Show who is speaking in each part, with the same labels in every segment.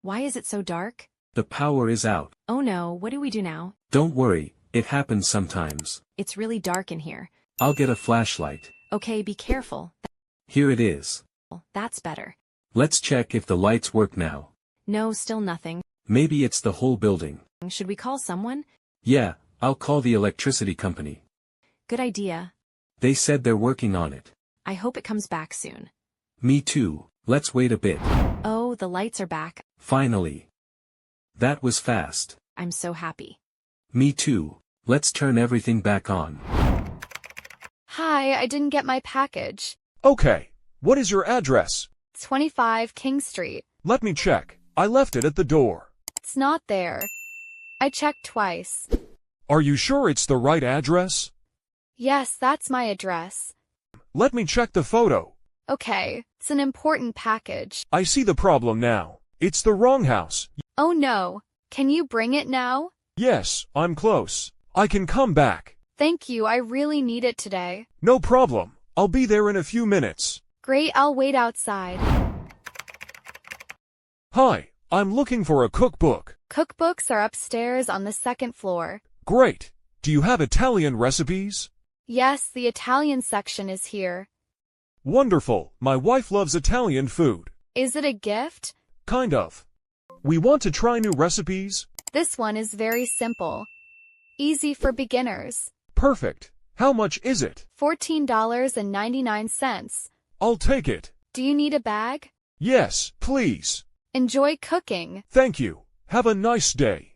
Speaker 1: Why is it so dark?
Speaker 2: The power is out.
Speaker 1: Oh no, what do we do now?
Speaker 2: Don't worry, it happens sometimes.
Speaker 1: It's really dark in here.
Speaker 2: I'll get a flashlight.
Speaker 1: Okay, be careful.
Speaker 2: Here it is.
Speaker 1: That's better.
Speaker 2: Let's check if the lights work now.
Speaker 1: No, still nothing.
Speaker 2: Maybe it's the whole building.
Speaker 1: Should we call someone?
Speaker 2: Yeah, I'll call the electricity company.
Speaker 1: Good idea.
Speaker 2: They said they're working on it.
Speaker 1: I hope it comes back soon.
Speaker 2: Me too. Let's wait a bit.
Speaker 1: Oh, the lights are back.
Speaker 2: Finally. That was fast.
Speaker 1: I'm so happy.
Speaker 2: Me too. Let's turn everything back on.
Speaker 3: Hi, I didn't get my package.
Speaker 4: Okay, what is your address?
Speaker 3: 25 King Street.
Speaker 4: Let me check. I left it at the door.
Speaker 3: It's not there. I checked twice.
Speaker 4: Are you sure it's the right address?
Speaker 3: Yes, that's my address.
Speaker 4: Let me check the photo.
Speaker 3: Okay, it's an important package.
Speaker 4: I see the problem now. It's the wrong house.
Speaker 3: Oh no, can you bring it now?
Speaker 4: Yes, I'm close. I can come back.
Speaker 3: Thank you, I really need it today.
Speaker 4: No problem. I'll be there in a few minutes.
Speaker 3: Great, I'll wait outside.
Speaker 4: Hi, I'm looking for a cookbook.
Speaker 3: Cookbooks are upstairs on the second floor.
Speaker 4: Great. Do you have Italian recipes?
Speaker 3: Yes, the Italian section is here.
Speaker 4: Wonderful. My wife loves Italian food.
Speaker 3: Is it a gift?
Speaker 4: Kind of. We want to try new recipes.
Speaker 3: This one is very simple. Easy for beginners.
Speaker 4: Perfect. How much is it?
Speaker 3: $14.99.
Speaker 4: I'll take it.
Speaker 3: Do you need a bag?
Speaker 4: Yes, please.
Speaker 3: Enjoy cooking.
Speaker 4: Thank you. Have a nice day.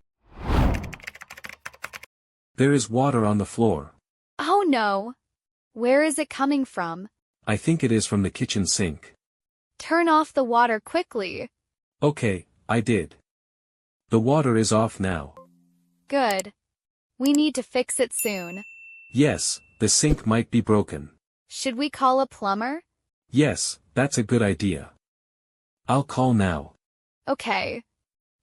Speaker 2: There is water on the floor.
Speaker 3: Oh no. Where is it coming from?
Speaker 2: I think it is from the kitchen sink.
Speaker 3: Turn off the water quickly.
Speaker 2: Okay, I did. The water is off now.
Speaker 3: Good. We need to fix it soon.
Speaker 2: Yes, the sink might be broken.
Speaker 3: Should we call a plumber?
Speaker 2: Yes, that's a good idea. I'll call now.
Speaker 3: Okay.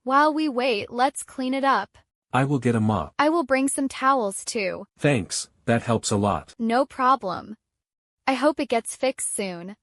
Speaker 3: While we wait, let's clean it up.
Speaker 2: I will get a mop.
Speaker 3: I will bring some towels too.
Speaker 2: Thanks, that helps a lot.
Speaker 3: No problem. I hope it gets fixed soon.